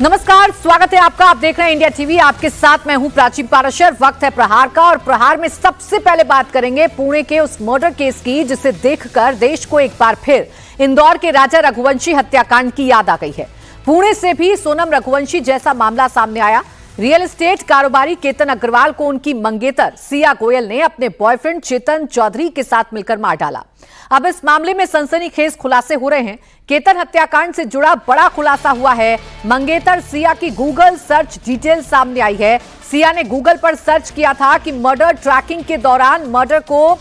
नमस्कार, स्वागत है आपका। आप देख रहे हैं इंडिया टीवी। आपके साथ मैं हूं प्राची पाराशर। वक्त है प्रहार का और प्रहार में सबसे पहले बात करेंगे पुणे के उस मर्डर केस की जिसे देखकर देश को एक बार फिर इंदौर के राजा रघुवंशी हत्याकांड की याद आ गई है। पुणे से भी सोनम रघुवंशी जैसा मामला सामने आया। रियल एस्टेट कारोबारी केतन अग्रवाल को उनकी मंगेतर सिया गोयल ने अपने बॉयफ्रेंड चेतन चौधरी के साथ मिलकर मार डाला। अब इस मामले में सनसनीखेज खुलासे हो रहे हैं। केतन हत्याकांड से जुड़ा बड़ा खुलासा हुआ है। मंगेतर सिया की गूगल सर्च डिटेल सामने आई है। सिया ने गूगल पर सर्च किया था कि मर्डर ट्रैकिंग के दौरान मर्डर को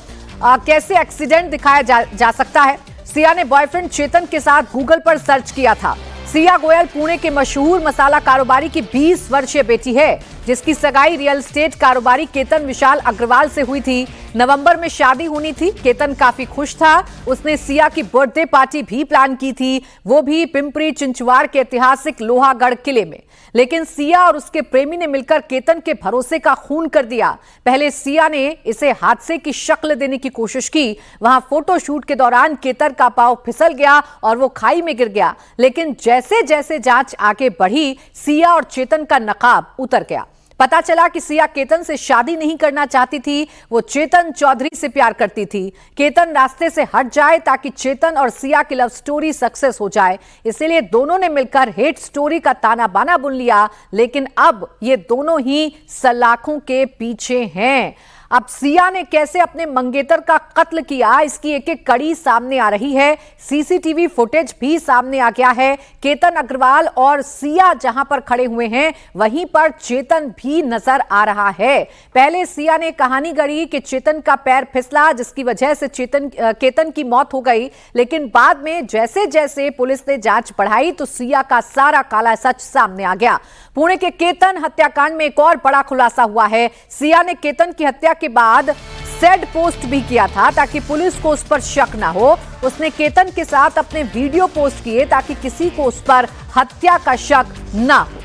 कैसे एक्सीडेंट दिखाया जा सकता है। सिया ने बॉयफ्रेंड चेतन के साथ गूगल पर सर्च किया था। सिया गोयल पुणे के मशहूर मसाला कारोबारी की 20 वर्षीय बेटी है, जिसकी सगाई रियल एस्टेट कारोबारी केतन विशाल अग्रवाल से हुई थी। नवंबर में शादी होनी थी। केतन काफी खुश था। उसने सिया की बर्थडे पार्टी भी प्लान की थी, वो भी पिंपरी चिंचवाड़ के ऐतिहासिक लोहागढ़ किले में। लेकिन सिया और उसके प्रेमी ने मिलकर केतन के भरोसे का खून कर दिया। पहले सिया ने इसे हादसे की शक्ल देने की कोशिश की। वहां फोटोशूट के दौरान केतन का पांव फिसल गया और वो खाई में गिर गया। लेकिन जैसे जैसे जांच आगे बढ़ी, सिया और चेतन का नकाब उतर गया। पता चला कि सिया केतन से शादी नहीं करना चाहती थी, वो चेतन चौधरी से प्यार करती थी। केतन रास्ते से हट जाए ताकि चेतन और सिया की लव स्टोरी सक्सेस हो जाए, इसीलिए दोनों ने मिलकर हेट स्टोरी का ताना बाना बुन लिया। लेकिन अब ये दोनों ही सलाखों के पीछे हैं। अब सिया ने कैसे अपने मंगेतर का कत्ल किया, इसकी एक एक कड़ी सामने आ रही है। सीसीटीवी फुटेज भी सामने आ गया है। केतन अग्रवाल और सिया जहां पर खड़े हुए हैं, वहीं पर चेतन भी नजर आ रहा है। पहले सिया ने कहानी गढ़ी कि चेतन का पैर फिसला, जिसकी वजह से केतन की मौत हो गई। लेकिन बाद में जैसे जैसे पुलिस ने जांच बढ़ाई तो सिया का सारा काला सच सामने आ गया। पुणे के केतन हत्याकांड में एक और बड़ा खुलासा हुआ है। सिया ने केतन की हत्या के बाद सैड पोस्ट भी किया था ताकि पुलिस को उस पर शक ना हो। उसने केतन के साथ अपने वीडियो पोस्ट किए ताकि किसी को उस पर हत्या का शक ना हो।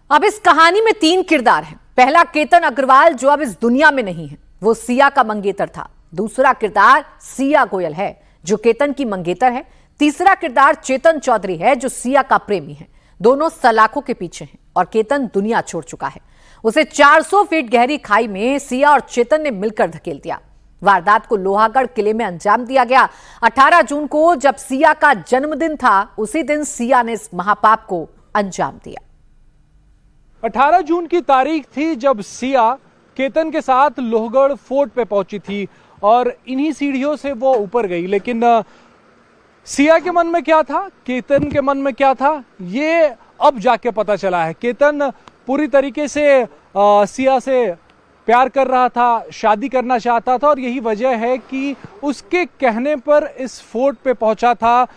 अब इस कहानी में 3 किरदार हैं। पहला केतन अग्रवाल, जो अब इस दुनिया में नहीं है, वो सिया का मंगेतर था। दूसरा किरदार सिया गोयल है, जो केतन की मंगेतर है। तीसरा किरदार चेतन चौधरी है, जो सिया का प्रेमी है। दोनों सलाखों के पीछे हैं और केतन दुनिया छोड़ चुका है। उसे 400 फीट गहरी खाई में सिया और चेतन ने मिलकर धकेल दिया। वारदात को लोहागढ़ किले में अंजाम दिया गया। 18 जून को जब सिया का जन्मदिन था, उसी दिन सिया ने इस महापाप को अंजाम दिया। 18 जून की तारीख थी जब सिया केतन के साथ लोहगढ़ फोर्ट पे पहुंची थी और इन्हीं सीढ़ियों से वो ऊपर गई। लेकिन सिया के मन में क्या था, केतन के मन में क्या था, ये अब जाके पता चला है। केतन पूरी तरीके से सिया से प्यार कर रहा था, शादी करना चाहता था और यही वजह है कि उसके कहने पर इस फोर्ट पे पहुंचा था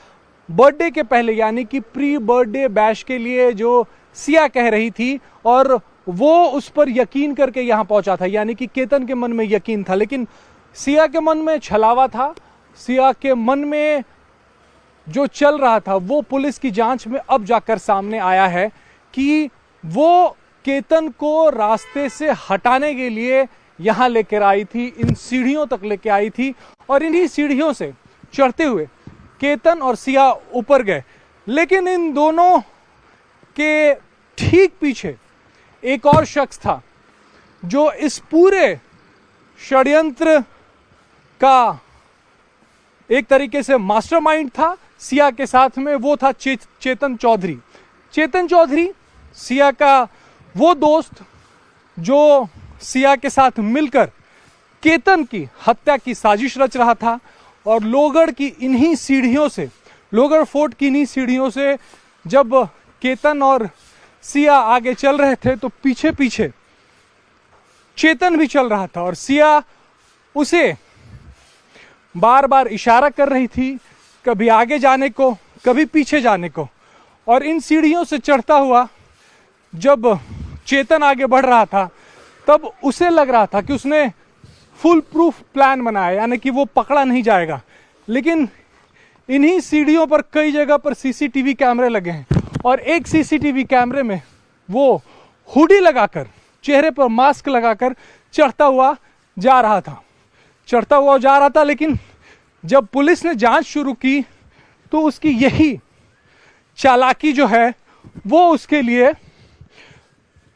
बर्थडे के पहले, यानी कि प्री बर्थडे बैश के लिए जो सिया कह रही थी, और वो उस पर यकीन करके यहां पहुंचा था। यानी कि केतन के मन में यकीन था, लेकिन सिया के मन में छलावा था। सिया के मन में जो चल रहा था वो पुलिस की जांच में अब जाकर सामने आया है कि वो केतन को रास्ते से हटाने के लिए यहां लेकर आई थी, इन सीढ़ियों तक लेकर आई थी और इन्हीं सीढ़ियों से चढ़ते हुए केतन और सिया ऊपर गए। लेकिन इन दोनों के ठीक पीछे एक और शख्स था जो इस पूरे षड्यंत्र का एक तरीके से मास्टरमाइंड था। सिया के साथ में वो था चेतन चौधरी। चेतन चौधरी सिया का वो दोस्त जो सिया के साथ मिलकर केतन की हत्या की साजिश रच रहा था और लोहगढ़ की इन्हीं सीढ़ियों से, लोहगढ़ फोर्ट की इन्हीं सीढ़ियों से जब केतन और सिया आगे चल रहे थे तो पीछे पीछे चेतन भी चल रहा था और सिया उसे बार बार इशारा कर रही थी, कभी आगे जाने को, कभी पीछे जाने को। और इन सीढ़ियों से चढ़ता हुआ जब चेतन आगे बढ़ रहा था तब उसे लग रहा था कि उसने फुल प्रूफ प्लान बनाया, यानी कि वो पकड़ा नहीं जाएगा। लेकिन इन्हीं सीढ़ियों पर कई जगह पर सीसीटीवी कैमरे लगे हैं और एक सीसीटीवी कैमरे में वो हुडी लगाकर, चेहरे पर मास्क लगाकर चढ़ता हुआ जा रहा था। लेकिन जब पुलिस ने जांच शुरू की तो उसकी यही चालाकी जो है वो उसके लिए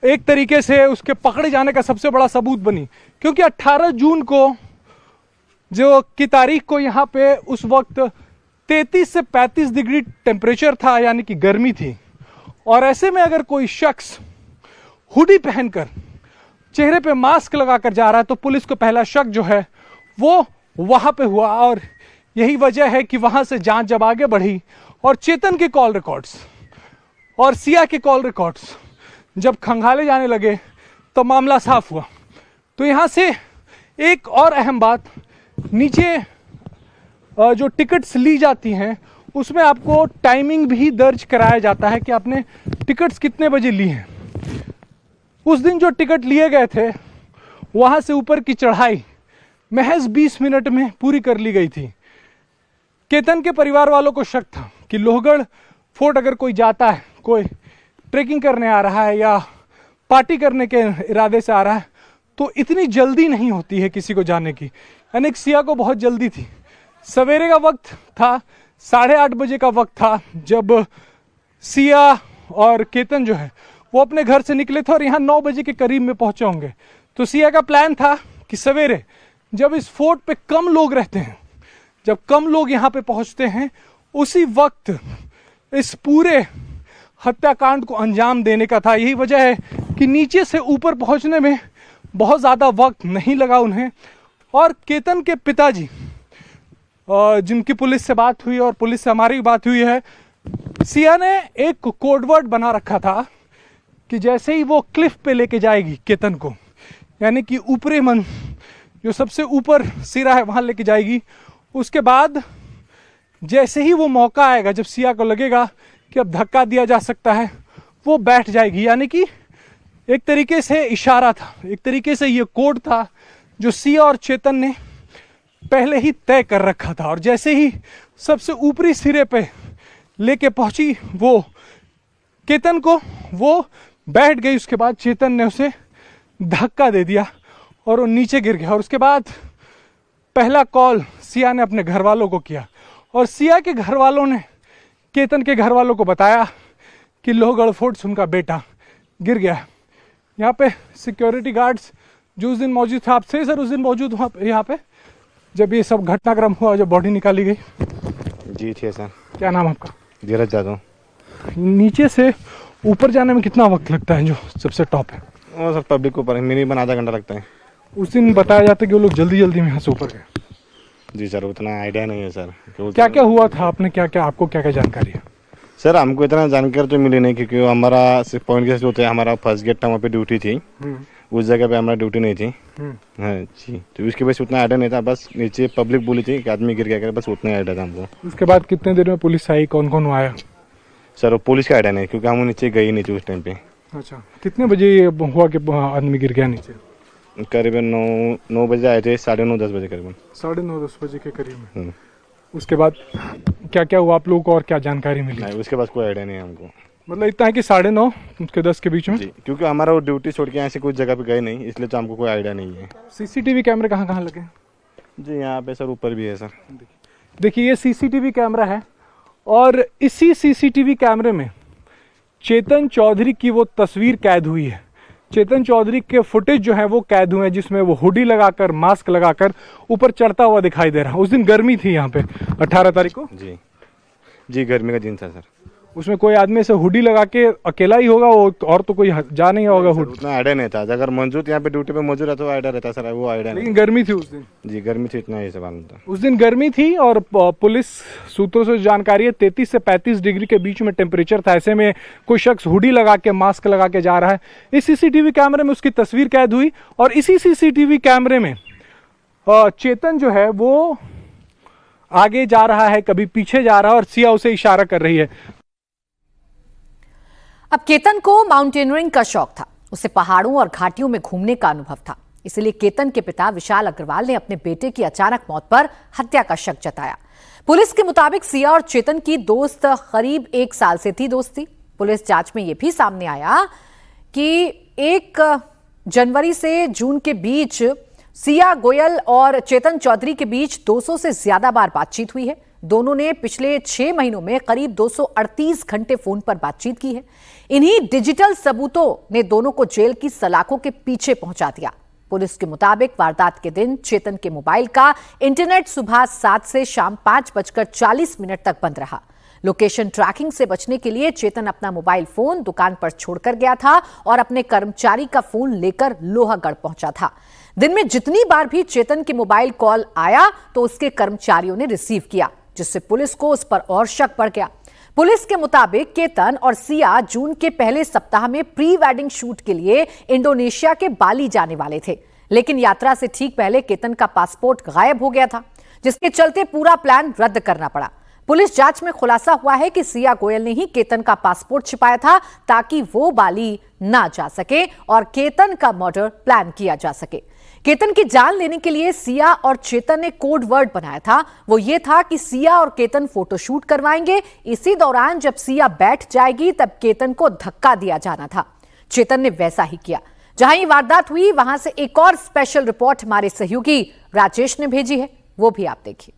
एक तरीके से उसके पकड़े जाने का सबसे बड़ा सबूत बनी, क्योंकि 18 जून को जो की तारीख को यहाँ पे उस वक्त 33 से 35 डिग्री टेम्परेचर था, यानी कि गर्मी थी। और ऐसे में अगर कोई शख्स हुडी पहनकर चेहरे पे मास्क लगाकर जा रहा है तो पुलिस को पहला शक जो है वो वहां पे हुआ। और यही वजह है कि वहां से जांच जब आगे बढ़ी और चेतन के कॉल रिकॉर्ड्स और सिया के कॉल रिकॉर्ड्स जब खंगाले जाने लगे तो मामला साफ हुआ। तो यहां से एक और अहम बात, नीचे जो टिकट्स ली जाती हैं उसमें आपको टाइमिंग भी दर्ज कराया जाता है कि आपने टिकट्स कितने बजे ली हैं। उस दिन जो टिकट लिए गए थे वहां से ऊपर की चढ़ाई महज 20 मिनट में पूरी कर ली गई थी। केतन के परिवार वालों को शक था कि लोहगढ़ फोर्ट अगर कोई जाता है, कोई ट्रेकिंग करने आ रहा है या पार्टी करने के इरादे से आ रहा है, तो इतनी जल्दी नहीं होती है किसी को जाने की। यानी सिया को बहुत जल्दी थी। सवेरे का वक्त था, 8:30 बजे का वक्त था जब सिया और केतन जो है वो अपने घर से निकले थे और यहाँ 9 बजे के करीब में पहुंचे होंगे। तो सिया का प्लान था कि सवेरे जब इस फोर्ट पे कम लोग रहते हैं, जब कम लोग यहाँ पे पहुंचते हैं, उसी वक्त इस पूरे हत्याकांड को अंजाम देने का था। यही वजह है कि नीचे से ऊपर पहुंचने में बहुत ज़्यादा वक्त नहीं लगा उन्हें। और केतन के पिताजी, जिनकी पुलिस से बात हुई और पुलिस से हमारी बात हुई है, सिया ने एक कोडवर्ड बना रखा था कि जैसे ही वो क्लिफ पे लेके जाएगी केतन को, यानी कि ऊपरी मन जो सबसे ऊपर सिरा है वहां लेके जाएगी, उसके बाद जैसे ही वो मौका आएगा जब सिया को लगेगा कि अब धक्का दिया जा सकता है, वो बैठ जाएगी। यानी कि एक तरीके से इशारा था, एक तरीके से ये कोड था जो सिया और चेतन ने पहले ही तय कर रखा था। और जैसे ही सबसे ऊपरी सिरे पे लेके पहुंची वो केतन को, वो बैठ गई। उसके बाद चेतन ने उसे धक्का दे दिया और वो नीचे गिर गया। और उसके बाद पहला कॉल सिया ने अपने घर वालों को किया और सिया के घर वालों ने केतन के घर वालों को बताया कि लोहगढ़ फोर्ट से उनका बेटा गिर गया। यहाँ पे सिक्योरिटी गार्ड्स जो उस दिन मौजूद थे, आपसे सर उस दिन मौजूद हुआ यहाँ पे जब ये सब घटनाक्रम हुआ, जब बॉडी निकाली गई? जी थे सर। क्या नाम आपका? धीरज यादव। नीचे से ऊपर जाने में कितना वक्त लगता है जो सबसे टॉप है? वो सर पब्लिक को ऊपर मिनिमम आधा घंटा लगता है। उस दिन बताया जाता है कि वो लोग जल्दी जल्दी में यहाँ से ऊपर गए। जी सर, उतना आइडिया नहीं है सर। क्या क्या हुआ था, आपने क्या क्या, आपको क्या क्या जानकारी है? सर हमको इतना जानकारी तो मिली नहीं, क्योंकि हमारा पॉइंट कैसे होता है, हमारा फर्स्ट गेट था, वहाँ पे ड्यूटी थी, उस जगह पे हमारा ड्यूटी नहीं थी। हाँ जी, तो उसकी वजह से उतना आइडिया नहीं था। बस नीचे पब्लिक बोली थी कि आदमी गिर गया, बस उतना आइडिया था हमको। उसके बाद कितने देर में पुलिस आई, कौन कौन आया? सर पुलिस का आइडिया नहीं, क्योंकि हम नीचे गए ही नहीं थे उस टाइम पे। अच्छा, कितने बजे हुआ कि आदमी गिर गया नीचे? करीबन 9 बजे आए थे, 9:30 10 बजे करीबन। 9:30 10 बजे के करीब में। उसके बाद क्या क्या हुआ आप लोगों को और क्या जानकारी मिली? नहीं, उसके बाद कोई आइडिया नहीं है हमको। मतलब इतना है कि 9:30 के 10 के बीच में? जी, क्योंकि हमारा वो ड्यूटी छोड़ के यहाँ से कुछ जगह पे गए नहीं, इसलिए तो हमको कोई आइडिया नहीं है। सीसीटीवी कैमरे कहाँ कहाँ लगे? जी यहाँ पे सर ऊपर भी है सर। देखिए ये सीसीटीवी कैमरा है और इसी सीसीटीवी कैमरे में चेतन चौधरी की वो तस्वीर कैद हुई है। चेतन चौधरी के फुटेज जो है वो कैद हुए हैं, जिसमें वो हुडी लगाकर, मास्क लगाकर ऊपर चढ़ता हुआ दिखाई दे रहा है। उस दिन गर्मी थी यहाँ पे 18 तारीख को। जी जी, गर्मी का दिन था सर। उसमें कोई आदमी से हुडी लगा के अकेला ही होगा वो, और तो कोई जा नहीं होगा। उतना आइडिया नहीं था। अगर मौजूद यहाँ पे ड्यूटी पे मौजूद रहता तो आइडिया रहता सर, वो आइडिया नहीं। लेकिन गर्मी थी उस दिन। जी गर्मी थी, इतना ही सवाल था। उस दिन गर्मी थी और पुलिस सूत्रों से जानकारी है 33 से 35 डिग्री के बीच में टेम्परेचर था। ऐसे में कोई शख्स हुडी लगा के, मास्क लगा के जा रहा है। इस सीसीटीवी कैमरे में उसकी तस्वीर कैद हुई और इसी सीसीटीवी कैमरे में चेतन जो है वो आगे जा रहा है, कभी पीछे जा रहा है और सिया उसे इशारा कर रही है। अब केतन को माउंटेनियरिंग का शौक था, उसे पहाड़ों और घाटियों में घूमने का अनुभव था। इसलिए केतन के पिता विशाल अग्रवाल ने अपने बेटे की अचानक मौत पर हत्या का शक जताया। पुलिस के मुताबिक सिया और चेतन की दोस्त करीब 1 साल से थी दोस्ती। पुलिस जांच में यह भी सामने आया कि 1 जनवरी से जून के बीच सिया गोयल और चेतन चौधरी के बीच 200 से ज्यादा बार बातचीत हुई है। दोनों ने पिछले 6 महीनों में करीब 238 घंटे फोन पर बातचीत की है। इन्हीं डिजिटल सबूतों ने दोनों को जेल की सलाखों के पीछे पहुंचा दिया। पुलिस के मुताबिक वारदात के दिन चेतन के मोबाइल का इंटरनेट सुबह 7 से शाम 5:40 तक बंद रहा। लोकेशन ट्रैकिंग से बचने के लिए चेतन अपना मोबाइल फोन दुकान पर छोड़कर गया था और अपने कर्मचारी का फोन लेकर लोहागढ़ पहुंचा था। दिन में जितनी बार भी चेतन के मोबाइल कॉल आया तो उसके कर्मचारियों ने रिसीव किया, जिससे पुलिस को उस पर और शक बढ़ गया। पुलिस के मुताबिक केतन और सिया जून के पहले सप्ताह में प्री वेडिंग शूट के लिए इंडोनेशिया के बाली जाने वाले थे, लेकिन यात्रा से ठीक पहले केतन का पासपोर्ट गायब हो गया था, जिसके चलते पूरा प्लान रद्द करना पड़ा। पुलिस जांच में खुलासा हुआ है कि सिया गोयल ने ही केतन का पासपोर्ट छिपाया था ताकि वो बाली ना जा सके और केतन का मर्डर प्लान किया जा सके। केतन की जान लेने के लिए सिया और चेतन ने कोड वर्ड बनाया था। वो ये था कि सिया और केतन फोटोशूट करवाएंगे। इसी दौरान जब सिया बैठ जाएगी तब केतन को धक्का दिया जाना था। चेतन ने वैसा ही किया। जहां ये वारदात हुई वहां से एक और स्पेशल रिपोर्ट हमारे सहयोगी राजेश ने भेजी है, वो भी आप देखिए।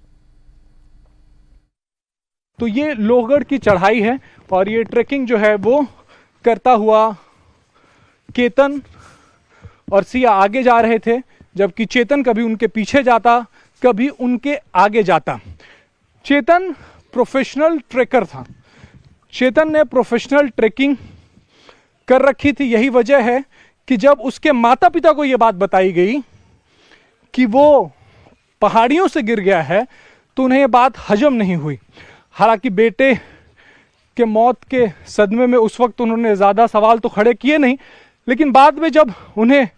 तो ये लोहगढ़ की चढ़ाई है और ये ट्रेकिंग जो है वो करता हुआ केतन और सिया आगे जा रहे थे, जबकि चेतन कभी उनके पीछे जाता, कभी उनके आगे जाता। चेतन प्रोफेशनल ट्रेकर था। चेतन ने प्रोफेशनल ट्रेकिंग कर रखी थी। यही वजह है कि जब उसके माता पिता को यह बात बताई गई कि वो पहाड़ियों से गिर गया है तो उन्हें यह बात हजम नहीं हुई। हालांकि बेटे के मौत के सदमे में उस वक्त उन्होंने ज़्यादा सवाल तो खड़े किए नहीं, लेकिन बाद में जब उन्हें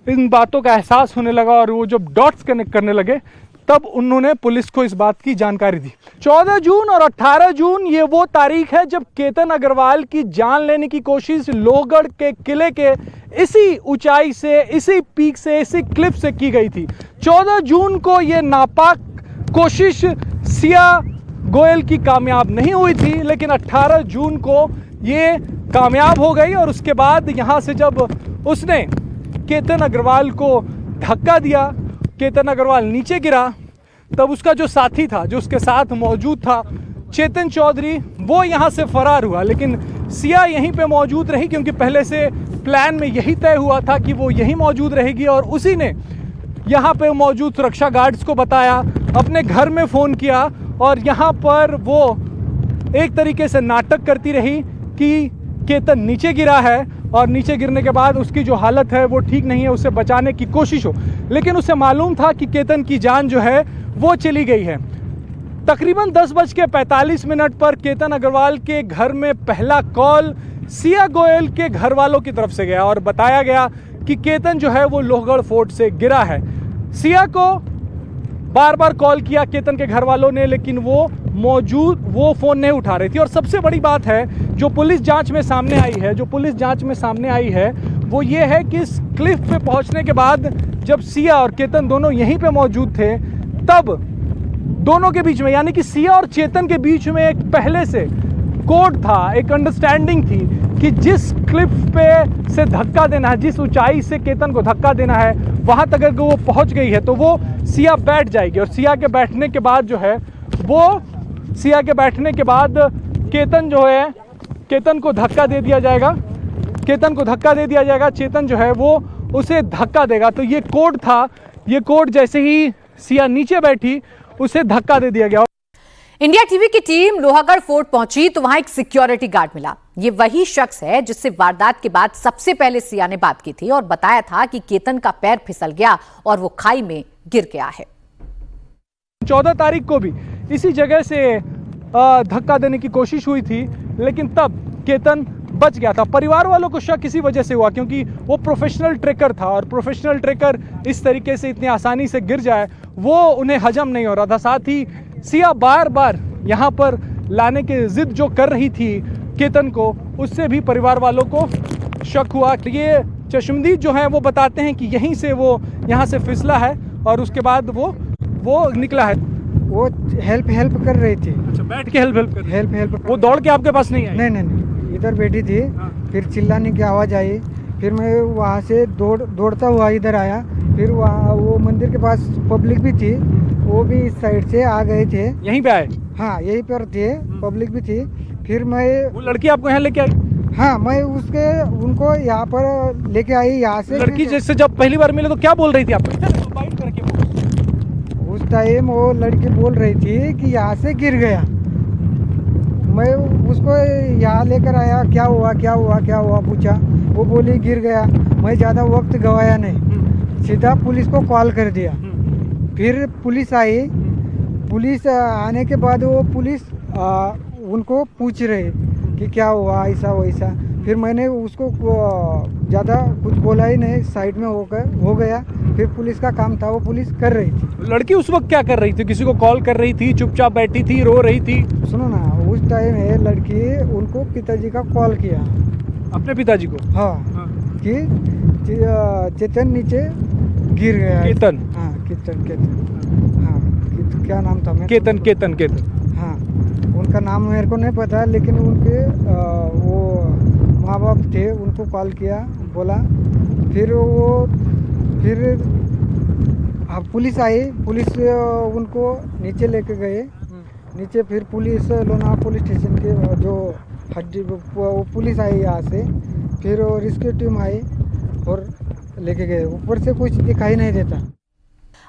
इन बातों का एहसास होने लगा और वो जब डॉट्स कनेक्ट करने लगे तब उन्होंने पुलिस को इस बात की जानकारी दी। 14 जून और 18 जून ये वो तारीख है जब केतन अग्रवाल की जान लेने की कोशिश लोहगढ़ के किले के इसी ऊंचाई से, इसी पीक से, इसी क्लिफ से की गई थी। 14 जून को ये नापाक कोशिश सिया गोयल की कामयाब नहीं हुई थी, लेकिन 18 जून को ये कामयाब हो गई और उसके बाद यहाँ से जब उसने केतन अग्रवाल को धक्का दिया, केतन अग्रवाल नीचे गिरा, तब उसका जो साथी था, जो उसके साथ मौजूद था, चेतन चौधरी, वो यहाँ से फरार हुआ। लेकिन सिया यहीं पे मौजूद रही क्योंकि पहले से प्लान में यही तय हुआ था कि वो यहीं मौजूद रहेगी और उसी ने यहाँ पे मौजूद सुरक्षा गार्ड्स को बताया, अपने घर में फ़ोन किया और यहाँ पर वो एक तरीके से नाटक करती रही कि केतन नीचे गिरा है और नीचे गिरने के बाद उसकी जो हालत है वो ठीक नहीं है, उसे बचाने की कोशिश हो। लेकिन उसे मालूम था कि केतन की जान जो है वो चली गई है। तकरीबन 10:45 पर केतन अग्रवाल के घर में पहला कॉल सिया गोयल के घर वालों की तरफ से गया और बताया गया कि केतन जो है वो लोहगढ़ फोर्ट से गिरा है। सिया को बार बार कॉल किया केतन के घर वालों ने, लेकिन वो फ़ोन नहीं उठा रही थी। और सबसे बड़ी बात है जो पुलिस जांच में सामने आई है वो ये है कि इस क्लिफ पे पहुंचने के बाद जब सिया और केतन दोनों यहीं पे मौजूद थे, तब दोनों के बीच में, यानी कि सिया और चेतन के बीच में एक पहले से कोड था, एक अंडरस्टैंडिंग थी कि जिस क्लिफ पे से धक्का देना है, जिस ऊंचाई से केतन को धक्का देना है, वहां तक अगर वो पहुंच गई है तो वो सिया बैठ जाएगी और सिया के बैठने के बाद जो है वो केतन जो है, केतन को धक्का दे दिया जाएगा, चेतन जो है वो उसे धक्का देगा। तो ये कोड था, ये कोड जैसे ही सिया नीचे बैठी उसे धक्का दे दिया गया। इंडिया टीवी की टीम लोहागढ़ फोर्ट पहुंची तो वहां एक सिक्योरिटी गार्ड मिला। ये वही शख्स है जिससे वारदात के बाद सबसे पहले सिया ने बात की थी और बताया था कि केतन का पैर फिसल गया और वो खाई में गिर गया है। 14 तारीख को भी इसी जगह से धक्का देने की कोशिश हुई थी, लेकिन तब केतन बच गया था। परिवार वालों को शक इसी वजह से हुआ क्योंकि वो प्रोफेशनल ट्रेकर था और प्रोफेशनल ट्रेकर इस तरीके से इतनी आसानी से गिर जाए वो उन्हें हजम नहीं हो रहा था। साथ ही सिया बार बार यहाँ पर लाने की जिद जो कर रही थी केतन को, उससे भी परिवार वालों को शक हुआ। ये चश्मदीद जो है वो बताते हैं कि यहीं से वो यहाँ से फिसला है और उसके बाद वो निकला है। वो हेल्प कर रही थी। अच्छा, बैठ के हेल्प वो दौड़ के आपके पास नहीं आई? नहीं, इधर बैठी थी। फिर चिल्लाने की आवाज़ आई, फिर मैं वहाँ से दौड़ता हुआ इधर आया। फिर वहाँ वो मंदिर के पास पब्लिक भी थी, वो भी इस साइड से आ गए थे। यहीं पे आए? हाँ यहीं पर थे, पब्लिक भी थी। फिर मैं वो लड़की आपको यहाँ लेके आई? हाँ मैं उनको यहाँ पर लेके आई। यहाँ से लड़की जैसे जब पहली बार मिले तो क्या बोल रही थी आपको? बाइट करके उस टाइम वो लड़की बोल रही थी कि यहाँ से गिर गया। मैं उसको यहाँ लेकर आया, क्या हुआ क्या हुआ क्या हुआ पूछा, वो बोली गिर गया। मैं ज़्यादा वक्त गवाया नहीं, सीधा पुलिस को कॉल कर दिया। फिर पुलिस आई, पुलिस आने के बाद वो पुलिस उनको पूछ रही कि क्या हुआ ऐसा वैसा। फिर मैंने उसको ज़्यादा कुछ बोला ही नहीं, साइड में हो गया। फिर पुलिस का काम था, वो पुलिस कर रही थी। लड़की उस वक्त क्या कर रही थी? किसी को कॉल कर रही थी, चुपचाप बैठी थी, रो रही थी? सुनो ना, उस टाइम है लड़की उनको पिताजी का कॉल किया, अपने पिताजी को? हाँ, कि चेतन नीचे गिर गया। केतन? हाँ केतन, हाँ क्या नाम था? मैं केतन। हाँ उनका नाम मेरे को नहीं पता, लेकिन उनके वो माँ बाप थे, उनको कॉल किया, बोला। फिर पुलिस आई, पुलिस उनको नीचे लेके गए। नीचे फिर पुलिस लोनावला पुलिस स्टेशन के जो पुलिस आई यहाँ से, फिर रेस्क्यू टीम आई और लेके गए। ऊपर से कुछ दिखाई नहीं देता।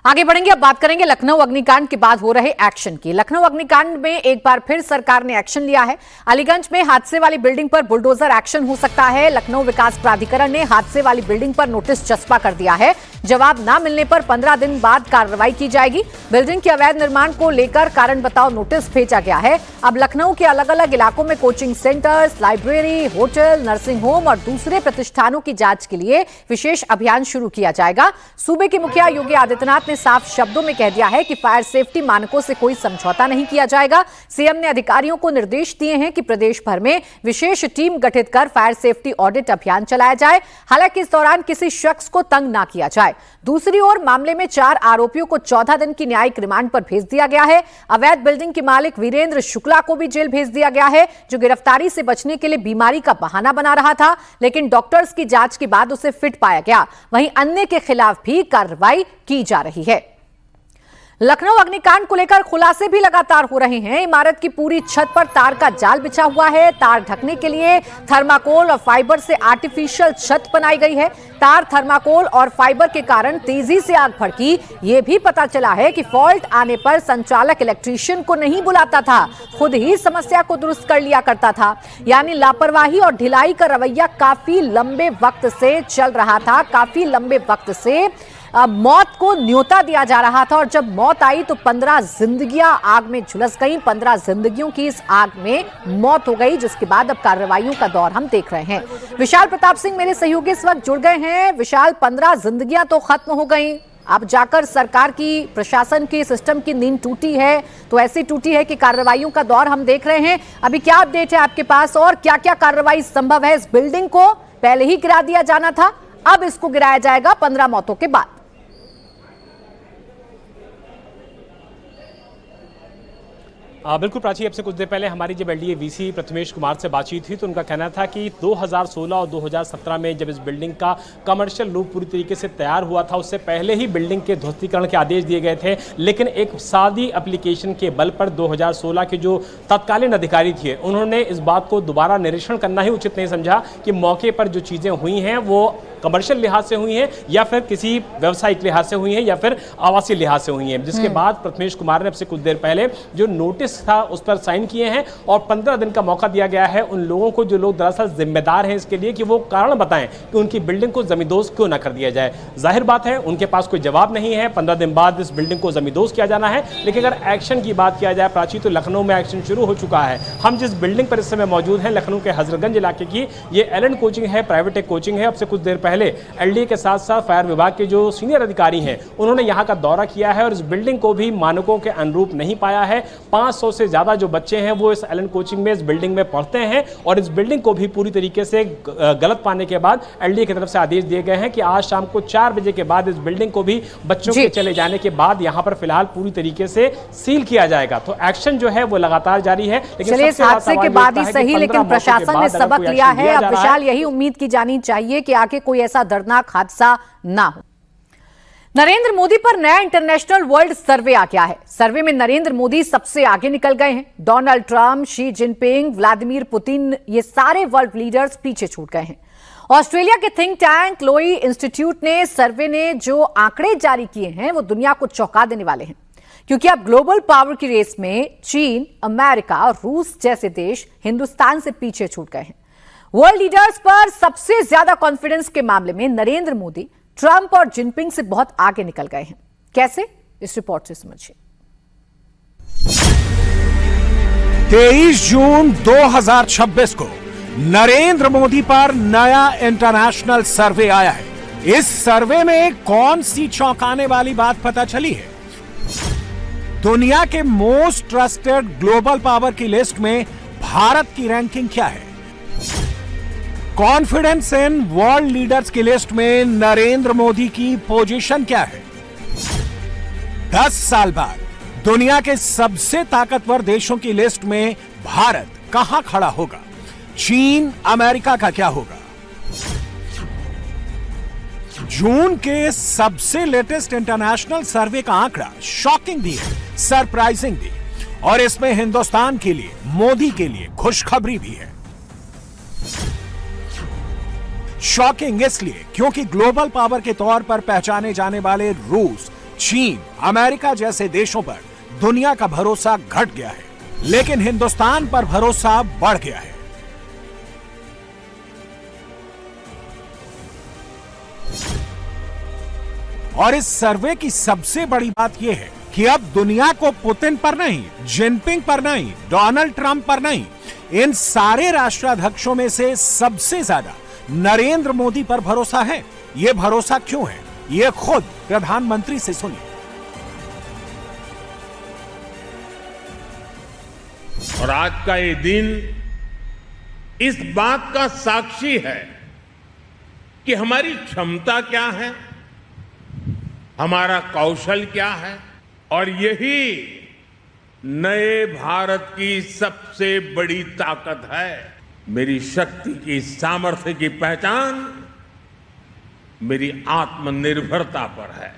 आगे बढ़ेंगे, अब बात करेंगे लखनऊ अग्निकांड के बाद हो रहे एक्शन की। लखनऊ अग्निकांड में एक बार फिर सरकार ने एक्शन लिया है। अलीगंज में हादसे वाली बिल्डिंग पर बुलडोजर एक्शन हो सकता है। लखनऊ विकास प्राधिकरण ने हादसे वाली बिल्डिंग पर नोटिस चस्पा कर दिया है। जवाब न मिलने पर 15 दिन बाद कार्रवाई की जाएगी। बिल्डिंग के अवैध निर्माण को लेकर कारण बताओ नोटिस भेजा गया है। अब लखनऊ के अलग अलग इलाकों में coaching centres, library, hotel, nursing home और दूसरे प्रतिष्ठानों की जांच के लिए विशेष अभियान शुरू किया जाएगा। सूबे के मुखिया योगी आदित्यनाथ ने साफ शब्दों में कह दिया है कि फायर सेफ्टी मानकों से कोई समझौता नहीं किया जाएगा। सीएम ने अधिकारियों को निर्देश दिए हैं कि प्रदेश भर में विशेष टीम गठित कर फायर सेफ्टी ऑडिट अभियान चलाया जाए। हालांकि इस दौरान किसी शख्स को तंग ना किया जाए। दूसरी ओर मामले में 4 आरोपियों को 14 दिन की न्यायिक रिमांड पर भेज दिया गया है। अवैध बिल्डिंग के मालिक वीरेंद्र शुक्ला को भी जेल भेज दिया गया है, जो गिरफ्तारी से बचने के लिए बीमारी का बहाना बना रहा था, लेकिन डॉक्टर्स की जांच के बाद उसे फिट पाया गया। वहीं अन्य के खिलाफ भी कार्रवाई की जा रही है। लखनऊ अग्निकांड को लेकर खुलासे भी लगातार हो रहे हैं। इमारत की पूरी छत पर तार का जाल बिछा हुआ है। तार ढकने के लिए थर्माकोल और फाइबर से आर्टिफिशियल छत बनाई गई है। तार, थर्माकोल और फाइबर के कारण तेजी से आग भड़की। यह भी पता चला है कि फॉल्ट आने पर संचालक इलेक्ट्रीशियन को नहीं बुलाता था, खुद ही समस्या को दुरुस्त कर लिया करता था। यानी लापरवाही और ढिलाई का रवैया काफी लंबे वक्त से चल रहा था। काफी लंबे वक्त से मौत को न्योता दिया जा रहा था और जब मौत आई तो 15 जिंदगियां आग में झुलस गईं। 15 जिंदगियों की इस आग में मौत हो गई, जिसके बाद अब कार्रवाइयों का दौर हम देख रहे हैं। विशाल प्रताप सिंह मेरे सहयोगी इस वक्त जुड़ गए हैं। विशाल, 15 जिंदगियां तो खत्म हो गई, अब जाकर सरकार की, प्रशासन की, सिस्टम की नींद टूटी है, तो ऐसी टूटी है कि कार्रवाइयों का दौर हम देख रहे हैं। अभी क्या अपडेट है आपके पास और क्या क्या कार्रवाई संभव है? इस बिल्डिंग को पहले ही गिरा दिया जाना था, अब इसको गिराया जाएगा 15 मौतों के बाद। बिल्कुल प्राची, अब से कुछ देर पहले हमारी जब एलडीए वीसी प्रथमेश कुमार से बातचीत हुई तो उनका कहना था कि 2016 और 2017 में जब इस बिल्डिंग का कमर्शियल रूप पूरी तरीके से तैयार हुआ था, उससे पहले ही बिल्डिंग के ध्वस्तीकरण के आदेश दिए गए थे। लेकिन एक सादी एप्लीकेशन के बल पर 2016 के जो तत्कालीन अधिकारी थे, उन्होंने इस बात को दोबारा निरीक्षण करना ही उचित नहीं समझा कि मौके पर जो चीज़ें हुई हैं वो कमर्शियल लिहाज से हुई हैं या फिर किसी व्यावसायिक लिहाज से हुई हैं या फिर आवासीय लिहाज से हुई हैं। जिसके बाद प्रथमेश कुमार ने अब से कुछ देर पहले जो नोटिस था उस पर साइन किए हैं और 15 दिन का मौका दिया गया है उन लोगों को जो लोग दरअसल जिम्मेदार हैं इसके लिए कि वो कारण बताएं कि उनकी बिल्डिंग को जमींदोज क्यों ना कर दिया जाए। जाहिर बात है उनके पास कोई जवाब नहीं है। 15 दिन बाद इस बिल्डिंग को जमींदोज किया जाना है। लेकिन अगर एक्शन की बात किया जाए प्राची, तो लखनऊ में एक्शन शुरू हो चुका है। हम जिस बिल्डिंग पर इस समय मौजूद हैं, लखनऊ के हजरतगंज इलाके की, ये एल&ड कोचिंग है, प्राइवेट एक कोचिंग है। अब से कुछ देर पहले एलडीए के साथ साथ फायर विभाग के जो सीनियर अधिकारी हैं उन्होंने यहां का दौरा किया है और इस बिल्डिंग को भी मानकों के अनुरूप नहीं पाया है। 500 से ज्यादा जो बच्चे हैं वो इस एल&ड कोचिंग में, इस बिल्डिंग में पढ़ते हैं और इस बिल्डिंग को भी पूरी तरीके से गलत पाने के बाद एलडीए की तरफ से आदेश दिए गए हैं कि आज शाम को 4 बजे के बाद इस बिल्डिंग को भी बच्चों के चले जाने के बाद यहां पर फिलहाल पूरी तरीके से सील किया जाएगा। तो एक्शन जो है वो लगातार जारी है। लेकिन इस हादसे के बाद ही सही, लेकिन प्रशासन ने सबक लिया है। अब विशाल, यही उम्मीद की जानी चाहिए कि आगे कोई ऐसा दर्दनाक हादसा ना हो। नरेंद्र मोदी पर नया इंटरनेशनल वर्ल्ड सर्वे आ गया है। सर्वे में नरेंद्र मोदी सबसे आगे निकल गए हैं। Donald Trump, Xi Jinping, Vladimir Putin, ये सारे वर्ल्ड लीडर्स पीछे छूट गए हैं। ऑस्ट्रेलिया के थिंक टैंक लोई इंस्टीट्यूट ने सर्वे ने जो आंकड़े जारी किए हैं वो दुनिया को चौंका देने वाले हैं, क्योंकि अब ग्लोबल पावर की रेस में चीन, अमेरिका और रूस जैसे देश हिंदुस्तान से पीछे छूट गए हैं। वर्ल्ड लीडर्स पर सबसे ज्यादा कॉन्फिडेंस के मामले में नरेंद्र मोदी ट्रंप और जिनपिंग से बहुत आगे निकल गए हैं। कैसे, इस रिपोर्ट से समझिए। 23 जून 2026 को नरेंद्र मोदी पर नया इंटरनेशनल सर्वे आया है। इस सर्वे में कौन सी चौंकाने वाली बात पता चली है? दुनिया के मोस्ट ट्रस्टेड ग्लोबल पावर की लिस्ट में भारत की रैंकिंग क्या है? कॉन्फिडेंस इन वर्ल्ड लीडर्स की लिस्ट में नरेंद्र मोदी की पोजीशन क्या है? 10 साल बाद दुनिया के सबसे ताकतवर देशों की लिस्ट में भारत कहां खड़ा होगा? चीन, अमेरिका का क्या होगा? जून के सबसे लेटेस्ट इंटरनेशनल सर्वे का आंकड़ा शॉकिंग भी है, सरप्राइजिंग भी, और इसमें हिंदुस्तान के लिए, मोदी के लिए खुशखबरी भी है। शॉकिंग इसलिए क्योंकि ग्लोबल पावर के तौर पर पहचाने जाने वाले रूस, चीन, अमेरिका जैसे देशों पर दुनिया का भरोसा घट गया है, लेकिन हिंदुस्तान पर भरोसा बढ़ गया है। और इस सर्वे की सबसे बड़ी बात यह है कि अब दुनिया को पुतिन पर नहीं, जिनपिंग पर नहीं, डोनाल्ड ट्रंप पर नहीं, इन सारे राष्ट्राध्यक्षों में से सबसे ज्यादा नरेंद्र मोदी पर भरोसा है। यह भरोसा क्यों है, यह खुद प्रधानमंत्री से सुनिए। और आज का ये दिन इस बात का साक्षी है कि हमारी क्षमता क्या है, हमारा कौशल क्या है, और यही नए भारत की सबसे बड़ी ताकत है। मेरी शक्ति की, सामर्थ्य की पहचान मेरी आत्मनिर्भरता पर है।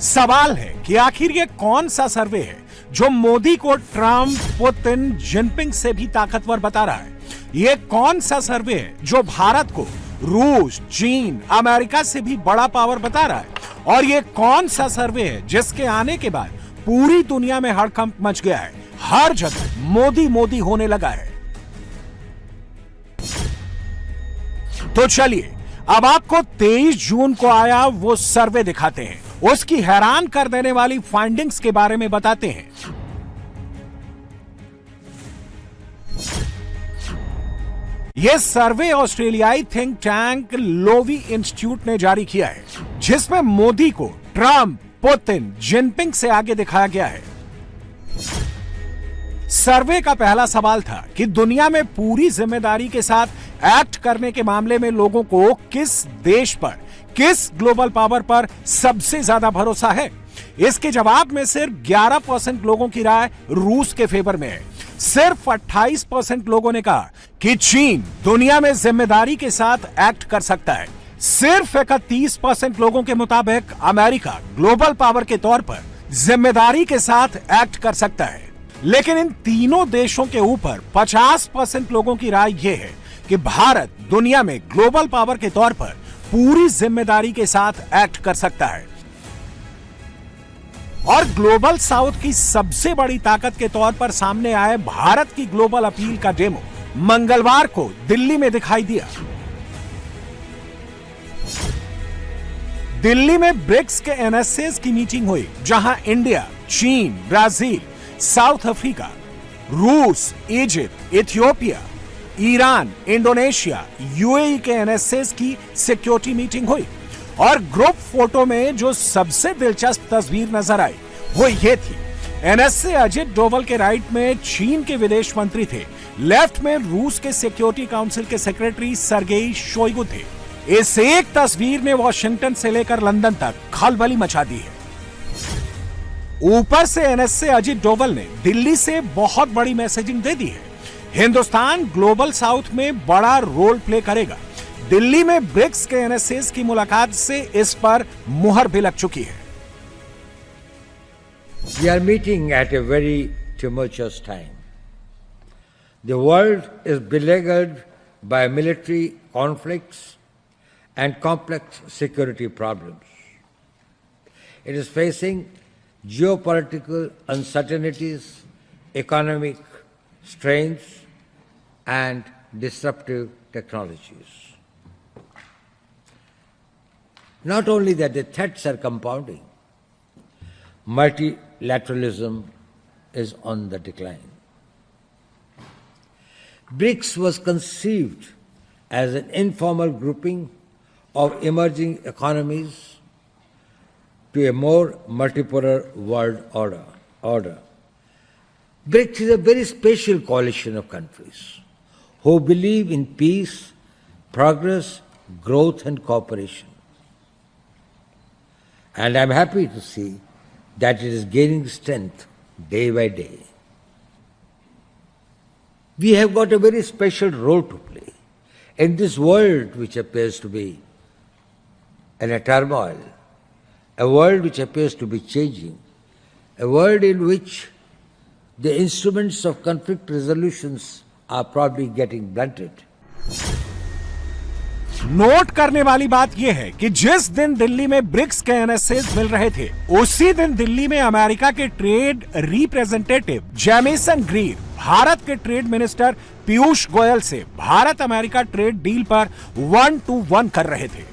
सवाल है कि आखिर ये कौन सा सर्वे है जो मोदी को ट्रंप, पुतिन, जिनपिंग से भी ताकतवर बता रहा है? ये कौन सा सर्वे है जो भारत को रूस, चीन, अमेरिका से भी बड़ा पावर बता रहा है? और ये कौन सा सर्वे है जिसके आने के बाद पूरी दुनिया में हड़कंप मच गया है, हर जगह मोदी मोदी होने लगा है? तो चलिए अब आपको 23 जून को आया वो सर्वे दिखाते हैं, उसकी हैरान कर देने वाली फाइंडिंग्स के बारे में बताते हैं। यह सर्वे ऑस्ट्रेलियाई थिंक टैंक लोवी इंस्टीट्यूट ने जारी किया है, जिसमें मोदी को ट्रंप, पुतिन, जिनपिंग से आगे दिखाया गया है। सर्वे का पहला सवाल था कि दुनिया में पूरी जिम्मेदारी के साथ एक्ट करने के मामले में लोगों को किस देश पर, किस ग्लोबल पावर पर सबसे ज्यादा भरोसा है? इसके जवाब में सिर्फ 11% लोगों की राय रूस के फेवर में है। सिर्फ 28% लोगों ने कहा कि चीन दुनिया में जिम्मेदारी के साथ एक्ट कर सकता है। सिर्फ 31% लोगों के मुताबिक अमेरिका ग्लोबल पावर के तौर पर जिम्मेदारी के साथ एक्ट कर सकता है। लेकिन इन तीनों देशों के ऊपर 50% लोगों की राय यह है कि भारत दुनिया में ग्लोबल पावर के तौर पर पूरी जिम्मेदारी के साथ एक्ट कर सकता है। और ग्लोबल साउथ की सबसे बड़ी ताकत के तौर पर सामने आए भारत की ग्लोबल अपील का डेमो मंगलवार को दिल्ली में दिखाई दिया। दिल्ली में ब्रिक्स के एनएसएस की मीटिंग हुई, जहां इंडिया, चीन, ब्राजील, साउथ अफ्रीका, रूस, Egypt, Ethiopia, Iran, Indonesia, UAE के एनएसएस की सिक्योरिटी मीटिंग हुई। और ग्रुप फोटो में जो सबसे दिलचस्प तस्वीर नजर आई वो ये थी। एनएसए अजित डोवल के राइट में चीन के विदेश मंत्री थे, लेफ्ट में रूस के सिक्योरिटी काउंसिल के सेक्रेटरी सर्गेई शोइगु थे। इस एक तस्वीर ने वॉशिंगटन से लेकर लंदन तक खलबली मचा दी है। ऊपर से एनएसए अजित डोवल ने दिल्ली से बहुत बड़ी मैसेजिंग दे दी है। हिंदुस्तान ग्लोबल साउथ में बड़ा रोल प्ले करेगा। दिल्ली में ब्रिक्स के एनएसएस की मुलाकात से इस पर मुहर भी लग चुकी है। We are meeting at a very tumultuous time. The world is beleaguered by military conflicts and complex security problems. It is facing geopolitical uncertainties, economic strains, and disruptive technologies. Not only that, the threats are compounding. Multilateralism is on the decline. BRICS was conceived as an informal grouping of emerging economies to a more multipolar world order. BRICS is a very special coalition of countries who believe in peace, progress, growth, and cooperation. And I'm happy to see that it is gaining strength day by day. We have got a very special role to play in this world which appears to be in a turmoil, a world which appears to be changing, a world in which the instruments of conflict resolutions are probably getting blunted. Note करने वाली बात यह है कि जिस दिन दिल्ली में BRICS के एनएसएस मिल रहे थे, उसी दिन दिल्ली में अमेरिका के trade representative Jameson Greer Bharat के ट्रेड मिनिस्टर पीयूष गोयल से भारत अमेरिका ट्रेड डील पर 1-to-1 कर रहे थे।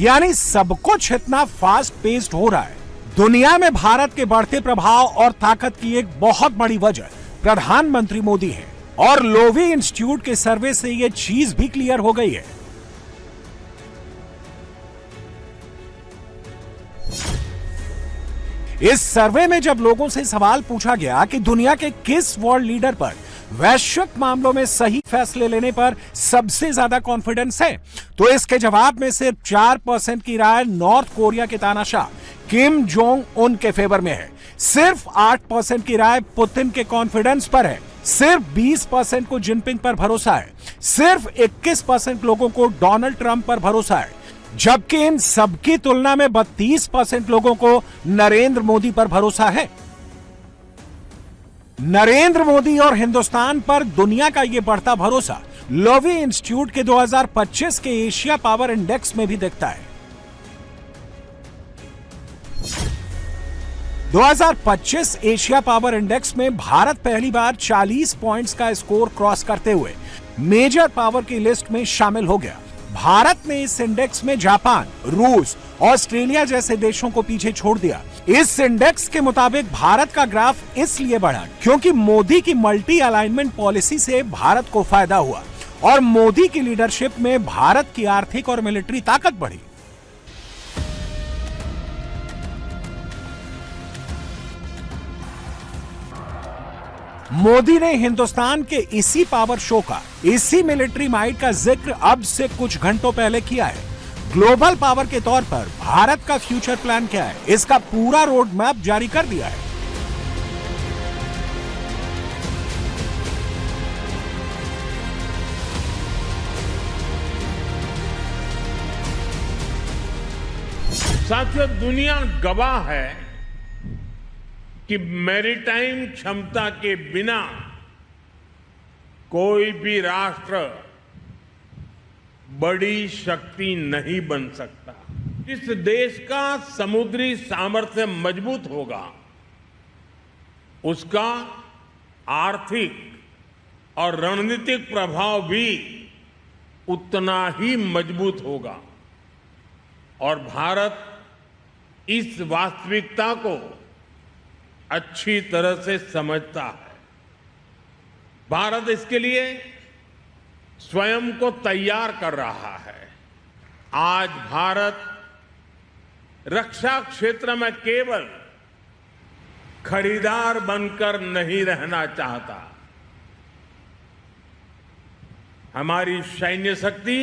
यानी सब कुछ इतना फास्ट पेस्ड हो रहा है। दुनिया में भारत के बढ़ते प्रभाव और ताकत की एक बहुत बड़ी वजह प्रधानमंत्री मोदी है, और लोवी इंस्टीट्यूट के सर्वे से यह चीज भी क्लियर हो गई है। इस सर्वे में जब लोगों से सवाल पूछा गया कि दुनिया के किस वर्ल्ड लीडर पर वैश्विक मामलों में सही फैसले लेने पर सबसे ज्यादा कॉन्फिडेंस है, तो इसके जवाब में सिर्फ 4% की राय नॉर्थ कोरिया के तानाशाह किम जोंग उन के फेवर में है, सिर्फ 8% की राय पुतिन के कॉन्फिडेंस पर है, सिर्फ 20% को जिनपिंग पर भरोसा है, सिर्फ 21% लोगों को डोनाल्ड ट्रंप पर भरोसा है, जबकि इन सबकी तुलना में 32% लोगों को नरेंद्र मोदी पर भरोसा है। नरेंद्र मोदी और हिंदुस्तान पर दुनिया का यह बढ़ता भरोसा लोवी इंस्टीट्यूट के 2025 के एशिया पावर इंडेक्स में भी दिखता है। 2025 एशिया पावर इंडेक्स में भारत पहली बार 40 पॉइंट्स का स्कोर क्रॉस करते हुए मेजर पावर की लिस्ट में शामिल हो गया। भारत ने इस इंडेक्स में जापान, रूस, ऑस्ट्रेलिया जैसे देशों को पीछे छोड़ दिया। इस इंडेक्स के मुताबिक भारत का ग्राफ इसलिए बढ़ा क्योंकि मोदी की मल्टी अलाइनमेंट पॉलिसी से भारत को फायदा हुआ और मोदी की लीडरशिप में भारत की आर्थिक और मिलिट्री ताकत बढ़ी। मोदी ने हिंदुस्तान के इसी पावर शो का, इसी मिलिट्री माइट का जिक्र अब से कुछ घंटों पहले किया है। ग्लोबल पावर के तौर पर भारत का फ्यूचर प्लान क्या है, इसका पूरा रोड मैप जारी कर दिया है। साथियों, दुनिया गवाह है कि मैरीटाइम क्षमता के बिना कोई भी राष्ट्र बड़ी शक्ति नहीं बन सकता। जिस देश का समुद्री सामर्थ्य मजबूत होगा, उसका आर्थिक और रणनीतिक प्रभाव भी उतना ही मजबूत होगा। और भारत इस वास्तविकता को अच्छी तरह से समझता है। भारत इसके लिए स्वयं को तैयार कर रहा है। आज भारत रक्षा क्षेत्र में केवल खरीदार बनकर नहीं रहना चाहता। हमारी सैन्य शक्ति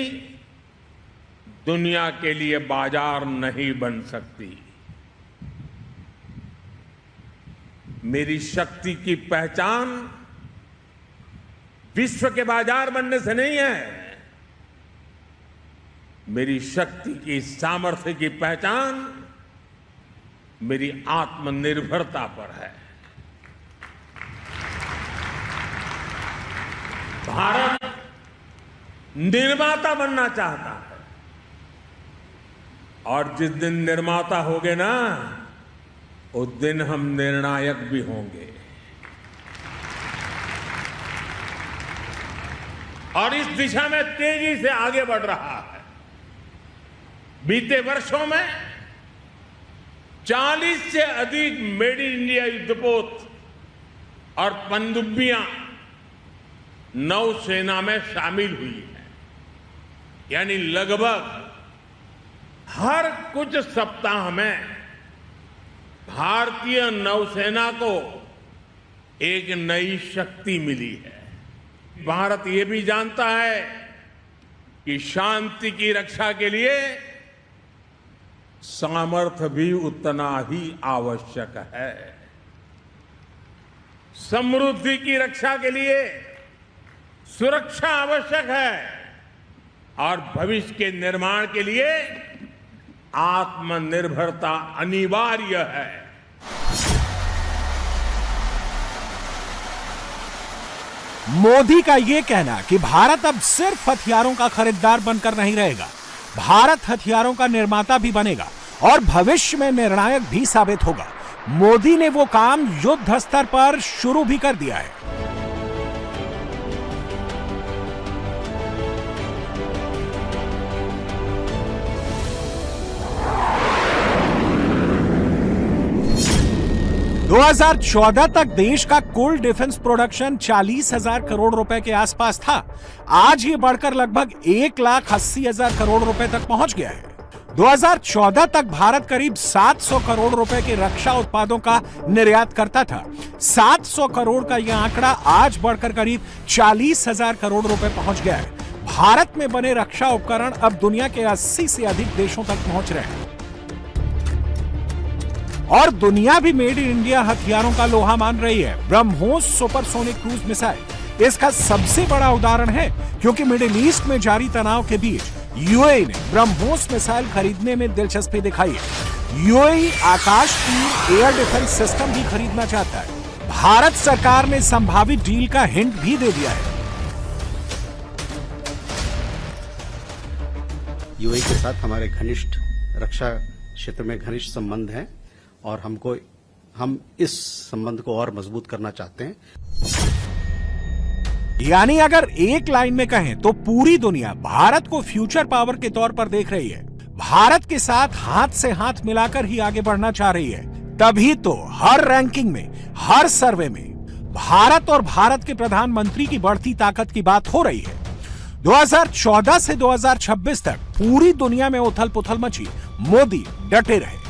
दुनिया के लिए बाजार नहीं बन सकती। मेरी शक्ति की पहचान विश्व के बाजार बनने से नहीं है, मेरी शक्ति की सामर्थ्य की पहचान मेरी आत्मनिर्भरता पर है। भारत निर्माता बनना चाहता है और जिस दिन निर्माता होगे ना, उस दिन हम निर्णायक भी होंगे। और इस दिशा में तेजी से आगे बढ़ रहा है। बीते वर्षों में 40 से अधिक मेड इन इंडिया युद्धपोत और पनडुब्बियां नौसेना में शामिल हुई है। यानी लगभग हर कुछ सप्ताह में भारतीय नौसेना को एक नई शक्ति मिली है। भारत ये भी जानता है कि शांति की रक्षा के लिए सामर्थ्य भी उतना ही आवश्यक है। समृद्धि की रक्षा के लिए सुरक्षा आवश्यक है और भविष्य के निर्माण के लिए आत्मनिर्भरता अनिवार्य है। मोदी का यह कहना कि भारत अब सिर्फ हथियारों का खरीदार बनकर नहीं रहेगा, भारत हथियारों का निर्माता भी बनेगा और भविष्य में निर्णायक भी साबित होगा। मोदी ने वो काम युद्ध स्तर पर शुरू भी कर दिया है। दो 2014 तक देश का कुल डिफेंस प्रोडक्शन 40,000 करोड़ रुपए के आसपास था। आज ये बढ़कर लगभग 1,80,000 करोड़ रुपए तक पहुंच गया है। 2014 तक भारत करीब 700 करोड़ रुपए के रक्षा उत्पादों का निर्यात करता था। 700 करोड़ का यह आंकड़ा आज बढ़कर करीब 40,000 करोड़ रुपए पहुंच गया है। भारत में बने रक्षा उपकरण अब दुनिया के 80 से अधिक देशों तक पहुंच रहे हैं और दुनिया भी मेड इन इंडिया हथियारों का लोहा मान रही है। ब्रह्मोस सुपरसोनिक क्रूज मिसाइल इसका सबसे बड़ा उदाहरण है, क्योंकि मिडिल ईस्ट में जारी तनाव के बीच यूएई ने ब्रह्मोस मिसाइल खरीदने में दिलचस्पी दिखाई है। यूएई आकाश की एयर डिफेंस सिस्टम भी खरीदना चाहता है। भारत सरकार ने संभावित डील का हिंट भी दे दिया है। यूएई के साथ हमारे घनिष्ठ रक्षा क्षेत्र में घनिष्ठ संबंध हैं और हम इस संबंध को और मजबूत करना चाहते हैं। यानी अगर एक लाइन में कहें तो पूरी दुनिया भारत को फ्यूचर पावर के तौर पर देख रही है, भारत के साथ हाथ से हाथ मिलाकर ही आगे बढ़ना चाह रही है। तभी तो हर रैंकिंग में, हर सर्वे में भारत और भारत के प्रधानमंत्री की बढ़ती ताकत की बात हो रही है। 2014 से 2026 तक पूरी दुनिया में उथल पुथल मची, मोदी डटे रहे।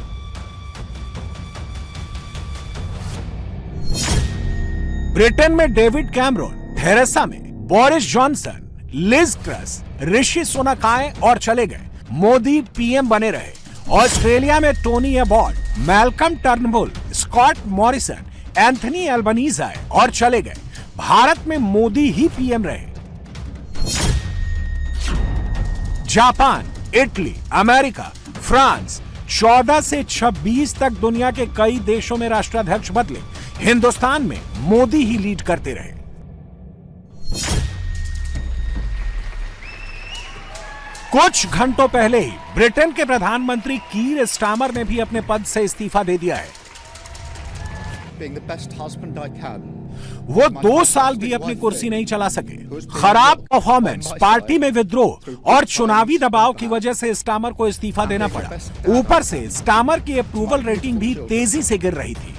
ब्रिटेन में डेविड कैमरून, थेरेसा में Boris Johnson, Liz truss, Rishi Sunak आए और चले गए, मोदी पीएम बने रहे। ऑस्ट्रेलिया में Tony Abbott, Malcolm Turnbull, Scott Morrison, Anthony Albanese आए और चले गए, भारत में मोदी ही पीएम रहे। जापान, इटली, अमेरिका, फ्रांस 14 से 26 तक दुनिया के कई देशों में राष्ट्राध्यक्ष बदले, हिंदुस्तान में मोदी ही लीड करते रहे। कुछ घंटों पहले ही ब्रिटेन के प्रधानमंत्री कीर स्टामर ने भी अपने पद से इस्तीफा दे दिया है। वो 2 साल भी अपनी कुर्सी नहीं चला सके। खराब परफॉर्मेंस, पार्टी में विद्रोह और चुनावी दबाव की वजह से स्टामर को इस्तीफा देना पड़ा। ऊपर से स्टामर की अप्रूवल रेटिंग भी तेजी से गिर रही थी।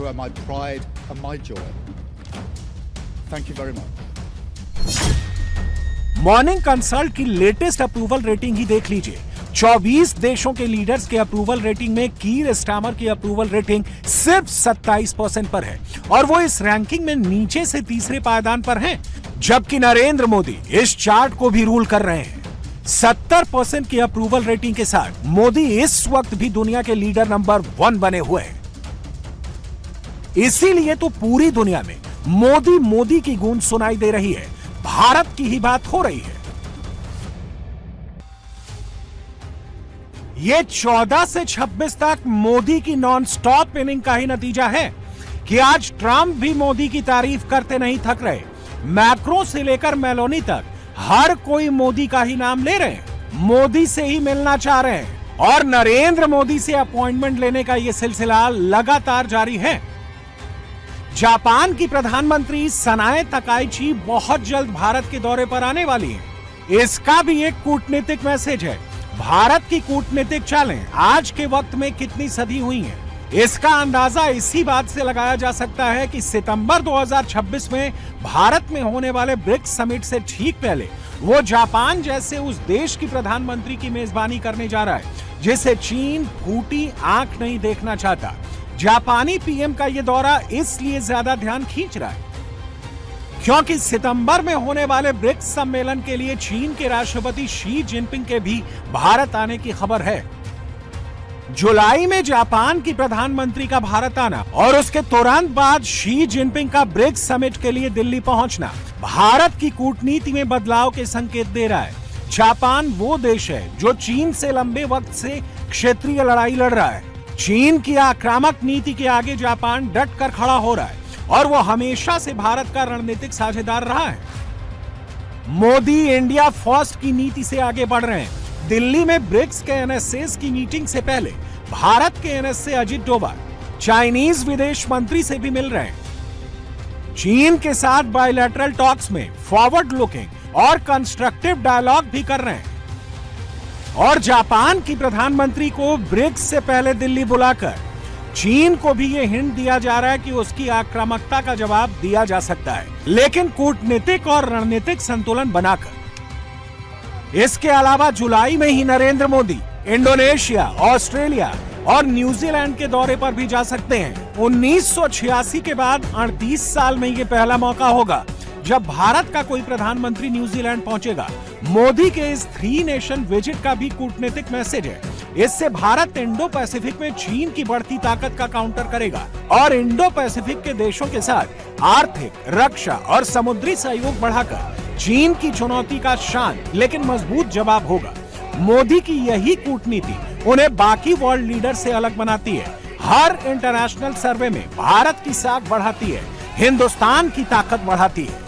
मॉर्निंग कंसल्ट की लेटेस्ट अप्रूवल रेटिंग ही देख लीजिए। 24 देशों के लीडर्स के अप्रूवल रेटिंग में कीर स्टामर की अप्रूवल रेटिंग सिर्फ 27% पर है और वो इस रैंकिंग में नीचे से तीसरे पायदान पर हैं, जबकि नरेंद्र मोदी इस चार्ट को भी रूल कर रहे हैं। 70% की अप्रूवल रेटिंग के साथ मोदी इस वक्त भी दुनिया के लीडर नंबर 1 बने हुए हैं। इसीलिए तो पूरी दुनिया में मोदी मोदी की गूंज सुनाई दे रही है, भारत की ही बात हो रही है। ये 14 से 26 तक मोदी की नॉन स्टॉप इनिंग का ही नतीजा है कि आज ट्रंप भी मोदी की तारीफ करते नहीं थक रहे। मैक्रो से लेकर मेलोनी तक हर कोई मोदी का ही नाम ले रहे हैं, मोदी से ही मिलना चाह रहे हैं और नरेंद्र मोदी से अपॉइंटमेंट लेने का यह सिलसिला लगातार जारी है। जापान की प्रधानमंत्री सनाए तकाइची बहुत जल्द भारत के दौरे पर आने वाली हैं। इसका भी एक कूटनीतिक मैसेज है। भारत की कूटनीतिक चालें आज के वक्त में कितनी सधी हुई हैं, इसका अंदाजा इसी बात से लगाया जा सकता है कि सितंबर 2026 में भारत में होने वाले ब्रिक्स समिट से ठीक पहले वो जापान जैसे उस देश की प्रधानमंत्री की मेजबानी करने जा रहा है जिसे चीन फूटी आंख नहीं देखना चाहता। जापानी पीएम का ये दौरा इसलिए ज्यादा ध्यान खींच रहा है क्योंकि सितंबर में होने वाले ब्रिक्स सम्मेलन के लिए चीन के राष्ट्रपति शी जिनपिंग के भी भारत आने की खबर है। जुलाई में जापान की प्रधानमंत्री का भारत आना और उसके तुरंत बाद शी जिनपिंग का ब्रिक्स समिट के लिए दिल्ली पहुंचना भारत की कूटनीति में बदलाव के संकेत दे रहा है। जापान वो देश है जो चीन से लंबे वक्त से क्षेत्रीय लड़ाई लड़ रहा है। चीन की आक्रामक नीति के आगे जापान डट कर खड़ा हो रहा है और वो हमेशा से भारत का रणनीतिक साझेदार रहा है। मोदी इंडिया फर्स्ट की नीति से आगे बढ़ रहे हैं। दिल्ली में ब्रिक्स के एनएसएस की मीटिंग से पहले भारत के एनएसए अजित डोभाल चाइनीज विदेश मंत्री से भी मिल रहे हैं। चीन के साथ बायलैटरल टॉक्स में फॉरवर्ड लुकिंग और कंस्ट्रक्टिव डायलॉग भी कर रहे हैं और जापान की प्रधानमंत्री को ब्रिक्स से पहले दिल्ली बुलाकर चीन को भी ये हिंट दिया जा रहा है कि उसकी आक्रामकता का जवाब दिया जा सकता है, लेकिन कूटनीतिक और रणनीतिक संतुलन बनाकर। इसके अलावा जुलाई में ही नरेंद्र मोदी इंडोनेशिया, ऑस्ट्रेलिया और न्यूजीलैंड के दौरे पर भी जा सकते हैं। 1986 के बाद 38 साल में ये पहला मौका होगा जब भारत का कोई प्रधानमंत्री न्यूजीलैंड पहुंचेगा। मोदी के इस 3 नेशन विजिट का भी कूटनीतिक मैसेज है। इससे भारत इंडो पैसिफिक में चीन की बढ़ती ताकत का काउंटर करेगा और इंडो पैसिफिक के देशों के साथ आर्थिक, रक्षा और समुद्री सहयोग बढ़ाकर चीन की चुनौती का शांत लेकिन मजबूत जवाब होगा। मोदी की यही कूटनीति उन्हें बाकी वर्ल्ड लीडर से अलग बनाती है। हर इंटरनेशनल सर्वे में भारत की साख बढ़ाती है, हिंदुस्तान की ताकत बढ़ाती है।